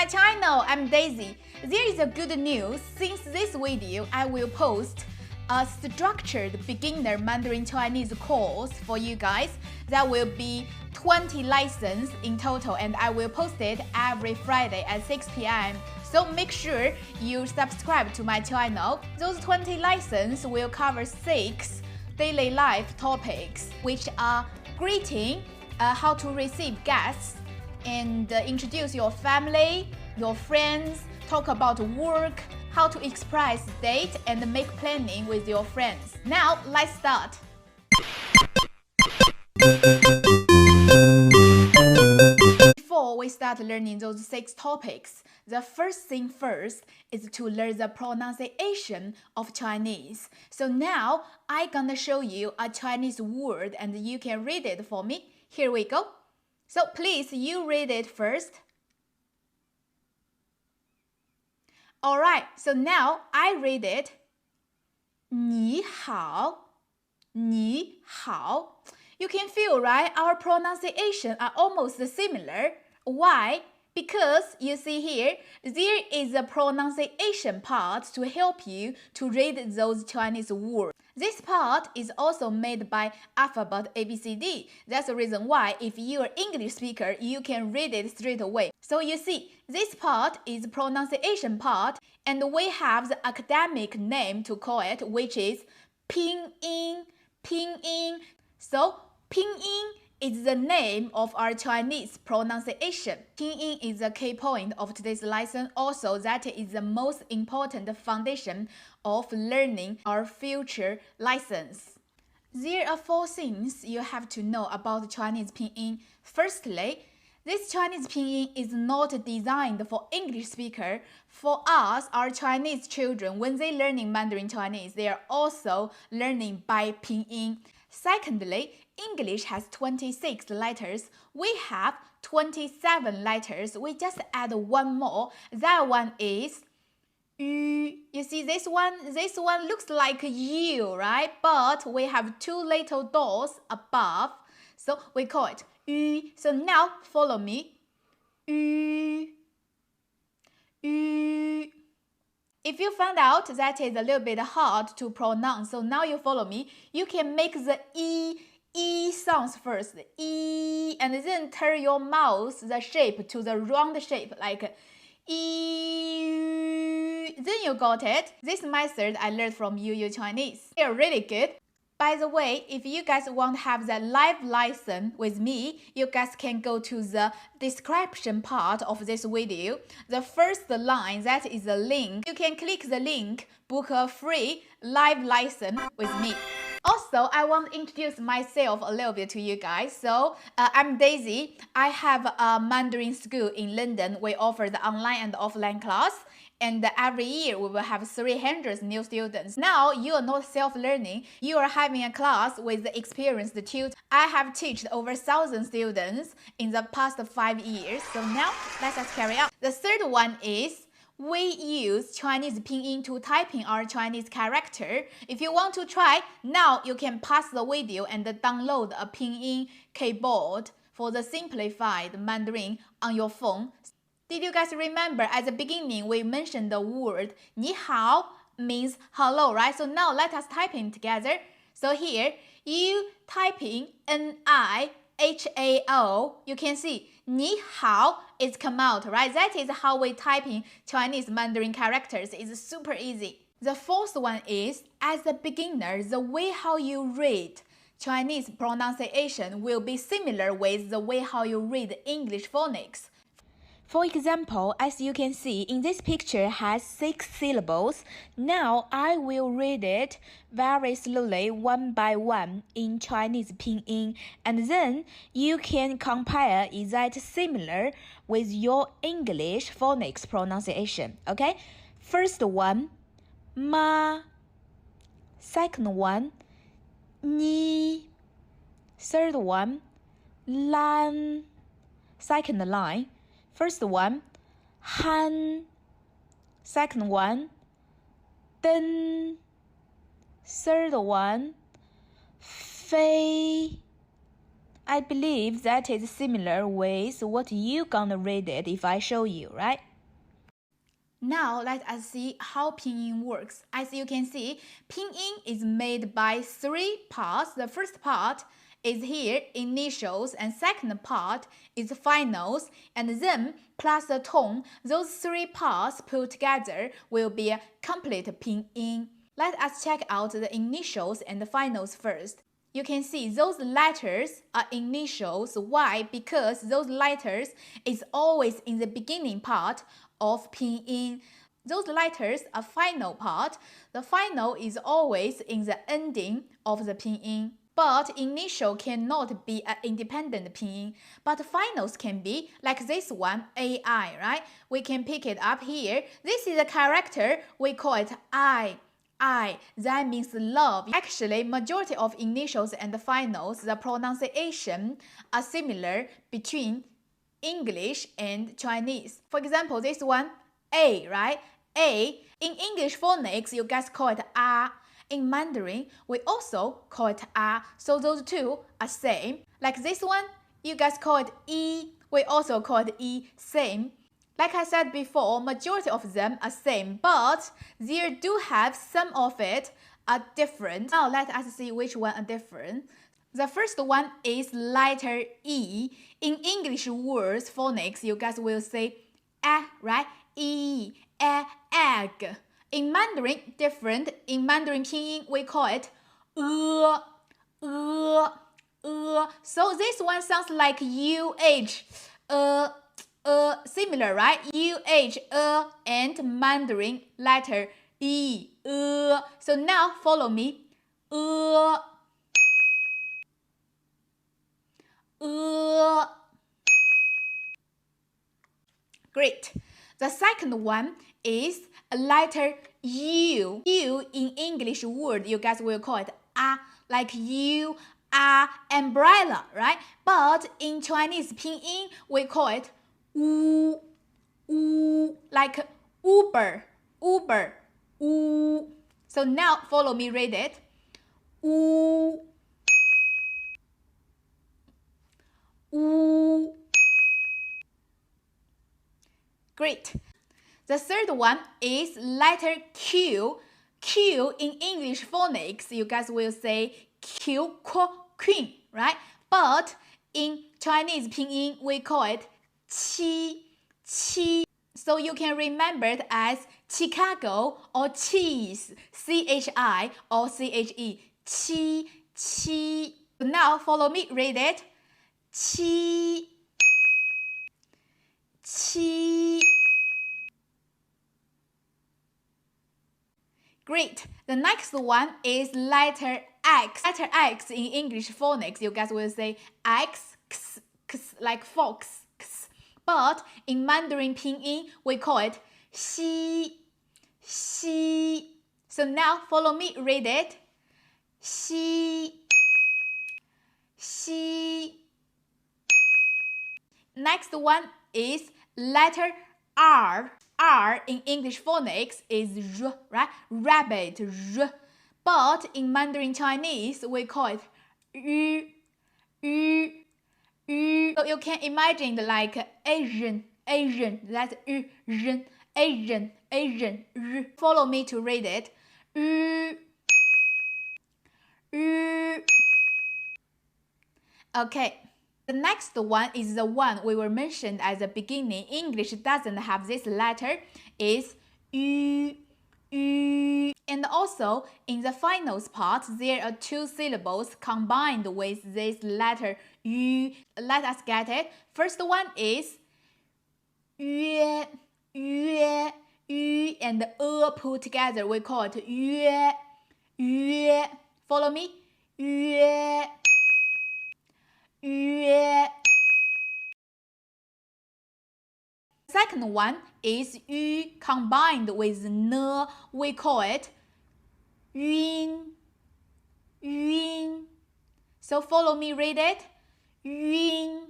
my channel, I'm Daisy. There is a good news. Since this video, I will post a structured beginner Mandarin Chinese course for you guys. That will be 20 lessons in total, and I will post it every Friday at 6 p.m. So make sure you subscribe to my channel. Those 20 lessons will cover 6 daily life topics, which are greeting, how to receive guests, and introduce your family, your friends, talk about work, how to express date, and make planning with your friends. Now, let's start. Before we start learning those 6 topics, the first thing first is to learn the pronunciation of Chinese. So now, I'm gonna show you a Chinese word and you can read it for me. Here we go. So please, you read it first. Alright, so now I read it. 你好, 你好. You can feel, right? Our pronunciation are almost similar. Why? Because you see here, there is a pronunciation part to help you to read those Chinese words. This part is also made by alphabet ABCD. That's the reason why if you're an English speaker, you can read it straight away. So you see, this part is pronunciation part, and we have the academic name to call it, which is Pinyin. Pinyin. So Pinyin is the name of our Chinese pronunciation. Pinyin is the key point of today's lesson. Also, that is the most important foundation of learning our future lessons. There are 4 things you have to know about Chinese Pinyin. Firstly, this Chinese Pinyin is not designed for English speaker. For us, our Chinese children, when they learning Mandarin Chinese, they are also learning by Pinyin. Secondly, English has 26 letters. We have 27 letters. We just add one more. That one is yu. You see this one? This one looks like U, right? But we have 2 little dots above. So we call it yu. So now follow me. Yu. Yu. If you found out that is a little bit hard to pronounce, so now you follow me. You can make the E sounds first, E, and then turn your mouth the shape to the round shape like E. Then you got it. This method I learned from UU Chinese. They're really good. By the way, if you guys want to have the live lesson with me, you guys can go to the description part of this video. The first line, that is the link. You can click the link, book a free live lesson with me. Also, I want to introduce myself a little bit to you guys. So, I'm Daisy. I have a Mandarin school in London. We offer the online and offline class. And every year, we will have 300 new students. Now, you are not self-learning. You are having a class with the experienced tutor. I have taught over 1,000 students in the past 5 years. So now, let us carry on. The third one is we use Chinese Pinyin to type in our Chinese character. If you want to try, now you can pause the video and download a Pinyin keyboard for the simplified Mandarin on your phone. Did you guys remember at the beginning we mentioned the word 你好 means hello, right? So now let us type in together. So here, you type in N-I-H-A-O. You can see 你好 is come out, right? That is how we type in Chinese Mandarin characters. It's super easy. The fourth one is, as a beginner, the way how you read Chinese pronunciation will be similar with the way how you read English phonics. For example, as you can see, in this picture has 6 syllables. Now I will read it very slowly, one by one, in Chinese Pinyin, and then you can compare is that similar with your English phonics pronunciation. Okay, first one, ma. Second one, ni. Third one, lan. Second line. First one, han. Second one, den. Third one, fei. I believe that is similar with what you gonna read it if I show you, right? Now let us see how Pinyin works. As you can see, Pinyin is made by 3 parts. The first part is here, initials, and second part is finals, and then plus the tone. Those 3 parts put together will be a complete Pinyin. Let us check out the initials and the finals first. You can see those letters are initials. Why? Because those letters is always in the beginning part of Pinyin. Those letters are final part. The final is always in the ending of the Pinyin. But initial cannot be an independent Pinyin. But finals can be, like this one, AI, right? We can pick it up here. This is a character, we call it I. That means love. Actually, majority of initials and finals, the pronunciation are similar between English and Chinese. For example, this one, A, right? A. In English phonics, you guys call it A. In Mandarin, we also call it A. So those two are same. Like this one, you guys call it E. We also call it E. Same. Like I said before, majority of them are same, but there do have some of it are different. Now let us see which one are different. The first one is letter E. In English words, phonics, you guys will say a, right? E, a, egg. In Mandarin, different. In Mandarin Pinyin, we call it So this one sounds like UH, similar, right? UH, and Mandarin letter E, So now follow me. Great. The second one is a letter U. U in English word, you guys will call it a, like you, umbrella, right? But in Chinese Pinyin, we call it wu, like Uber, wu. So now follow me, read it. Wu, wu. Great. The third one is letter Q. Q in English phonics, you guys will say Q, queen, right? But in Chinese Pinyin, we call it qi. So you can remember it as Chicago or cheese, CHI or CHE, qi. Now follow me, read it. Qi. Great. The next one is letter X. Letter X in English phonics, you guys will say X, like fox. But in Mandarin Pinyin, we call it xi. So now follow me, read it. Xi. Next one is letter R. R in English phonics is R, right? Rabbit, R. But in Mandarin Chinese, we call it Yu. So you can imagine like Asian, that's Asian, R. Follow me to read it. Okay. The next one is the one we were mentioned at the beginning. English doesn't have this letter, is yu. And also, in the finals part, there are 2 syllables combined with this letter yu. Let us get it. First one is yue, and put together, we call it yue. Follow me. Yue. Second one is yu combined with ne. We call it yun. So follow me, read it. Yun.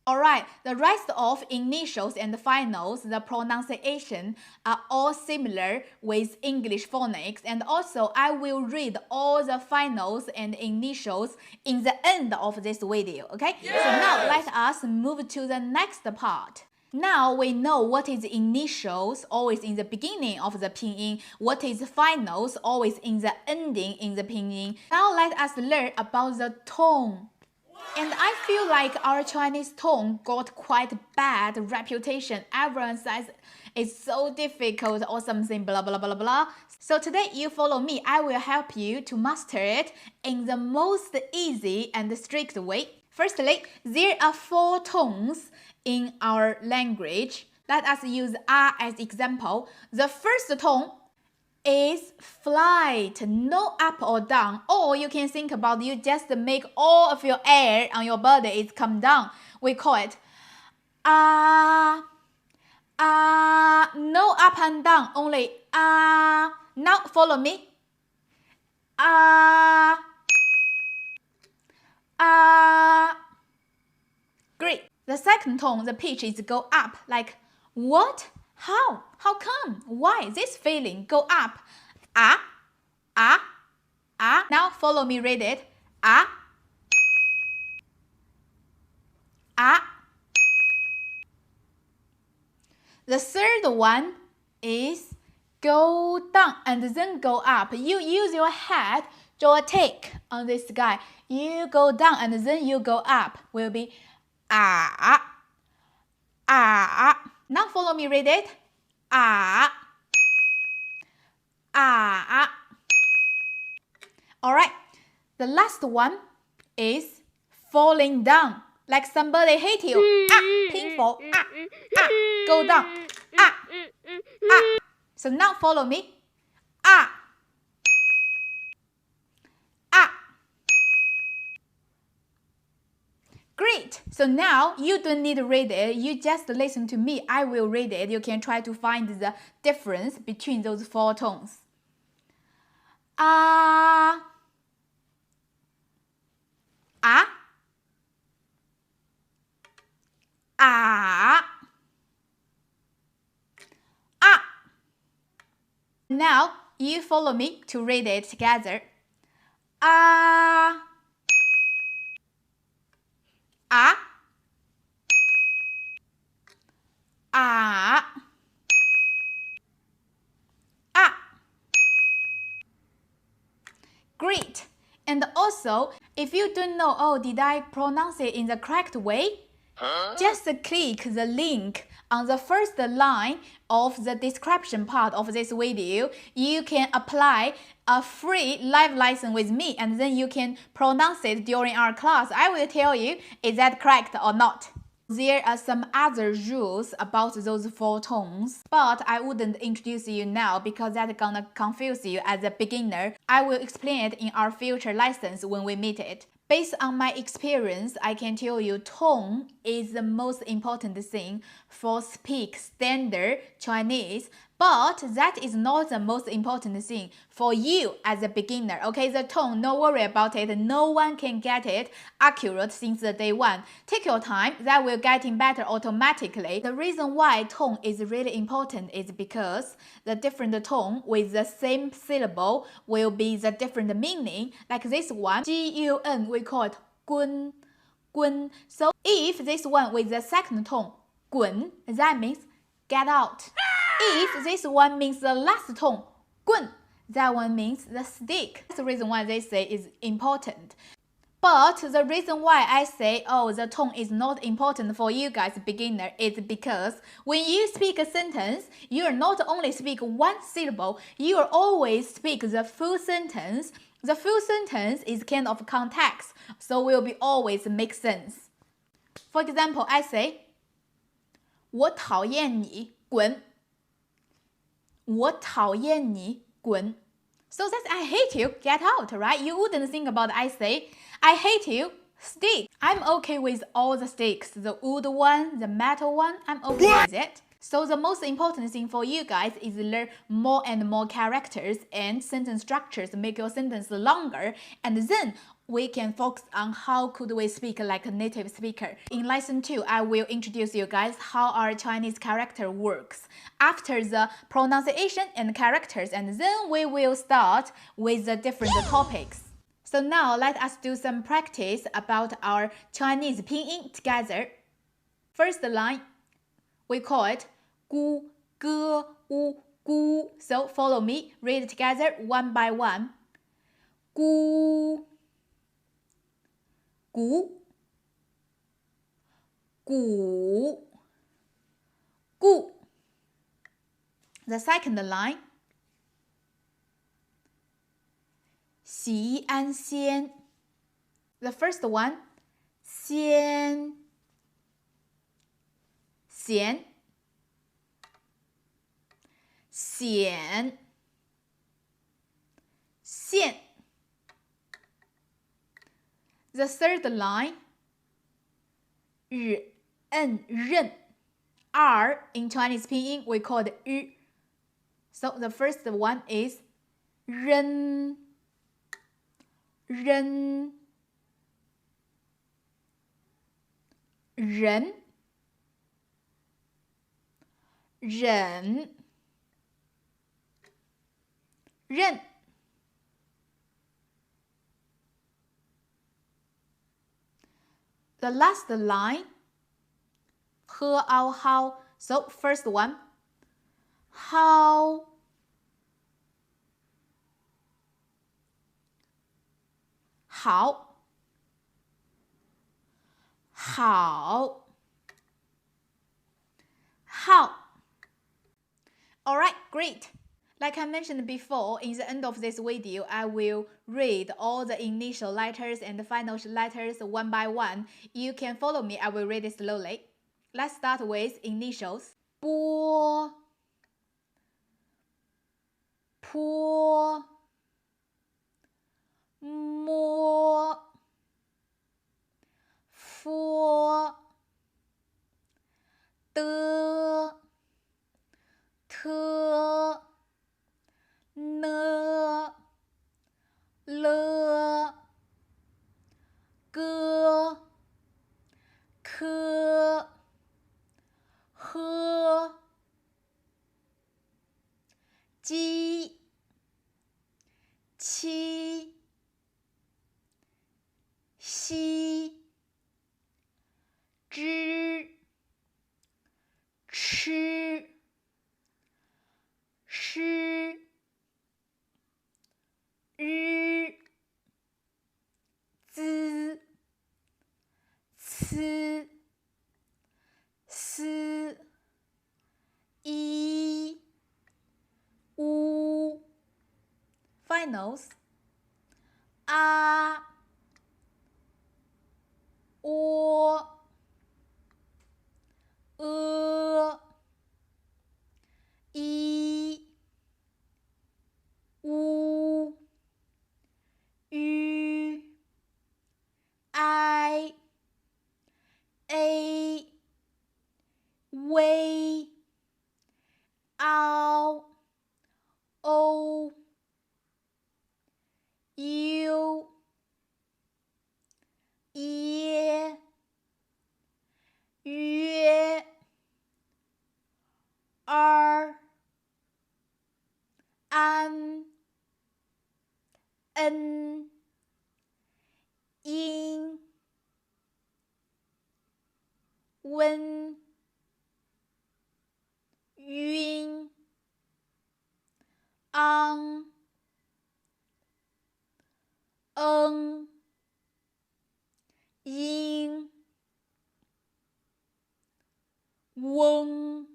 Alright, the rest of initials and finals, the pronunciation are all similar with English phonics, and also I will read all the finals and initials in the end of this video, okay? Yes! So now let us move to the next part. Now we know what is initials, always in the beginning of the pinyin, what is finals, always in the ending in the pinyin. Now let us learn about the tone. And I feel like our Chinese tone got quite bad reputation. Everyone says it's so difficult or something blah blah blah blah. So today you follow me, I will help you to master it in the most easy and strict way. Firstly, there are 4 tones in our language. Let us use R as example. The first tone is flight, no up or down. Or you can think about you just make all of your air on your body is come down. We call it no up and down, only Now follow me. Great. The second tone, the pitch is go up, like what? How? How come? Why? This feeling go up. Now follow me, read it. The third one is go down and then go up. You use your head, draw a tick on this guy. You go down and then you go up. Will be Now follow me, read it. Alright, the last one is falling down. Like somebody hit you. Painful. Go down. So now follow me. Great. So now you don't need to read it. You just listen to me. I will read it. You can try to find the difference between those 4 tones. Now you follow me to read it together. Great. And also, if you don't know, oh, did I pronounce it in the correct way? Just click the link on the first line of the description part of this video. You can apply a free live lesson with me, and then you can pronounce it during our class. I will tell you, is that correct or not? There are some other rules about those 4 tones, but I wouldn't introduce you now because that's gonna confuse you as a beginner. I will explain it in our future lessons when we meet it. Based on my experience, I can tell you tone is the most important thing for speak standard Chinese, but that is not the most important thing for you as a beginner. Okay, the tone, no worry about it. No one can get it accurate since the day one. Take your time, that will getting better automatically. The reason why tone is really important is because the different tone with the same syllable will be the different meaning. Like this one, G-U-N, we call it gun, gun. So if this one with the second tone, gun, that means get out. If this one means the last tone, 棍, that one means the stick. That's the reason why they say is important. But the reason why I say, oh, the tone is not important for you guys beginner is because when you speak a sentence, you are not only speak one syllable, you are always speak the full sentence. The full sentence is kind of context, so will be always make sense. For example, I say, 我讨厌你，滚。我讨厌你，滚。So that's I hate you, get out, right? You wouldn't think about I say, I hate you, stick. I'm okay with all the sticks, the wood one, the metal one, I'm okay with it. So the most important thing for you guys is learn more and more characters and sentence structures, make your sentence longer, and then we can focus on how could we speak like a native speaker. In lesson 2, I will introduce you guys how our Chinese character works. After the pronunciation and characters, and then we will start with the different topics. So now let us do some practice about our Chinese pinyin together. First line, we call it gu, ge, wu, gu. So follow me, read it together one by one. Gu, gu, gu, gu. The second line, xi an xian. The first one, xian, xian, xian, xian. The third line, 日 en 任. R in Chinese pinyin we call it 日. So the first one is 人 人 人 人 任. The last line, he, ao, how. So first one, how, how, how, how. Alright, great. Like I mentioned before, in the end of this video, I will read all the initial letters and the final letters one by one. You can follow me, I will read it slowly. Let's start with initials. 波 坡 摸 佛 的 特 呢 了 个 可 和 鸡 七 西 知 吃 诗 日 资 呲 丝 一 乌 Finals, 啊 喔 一 乌 ü I a 微 ao o u 耶 约 安 n 阴 温 晕 ang 音 翁.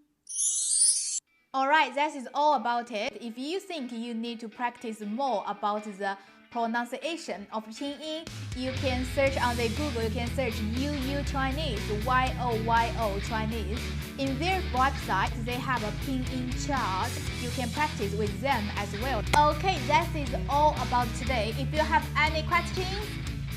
Alright, that is all about it. If you think you need to practice more about the pronunciation of Pinyin, you can search on the Google, you can search UU Chinese, YOYO Chinese. In their website, they have a Pinyin chart. You can practice with them as well. Okay, that is all about today. If you have any questions,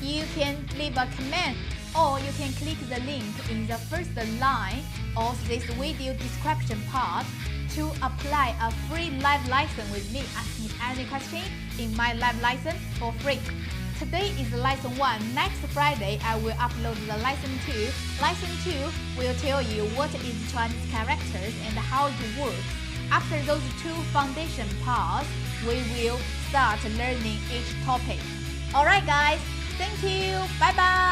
you can leave a comment or you can click the link in the first line of this video description part to apply a free live lesson with me. Ask me any question in my live lesson for free. today is lesson 1. Next Friday, I will upload the lesson 2. Lesson 2 will tell you what is Chinese characters and how it works. After those 2 foundation parts, we will start learning each topic. Alright guys, thank you. Bye bye.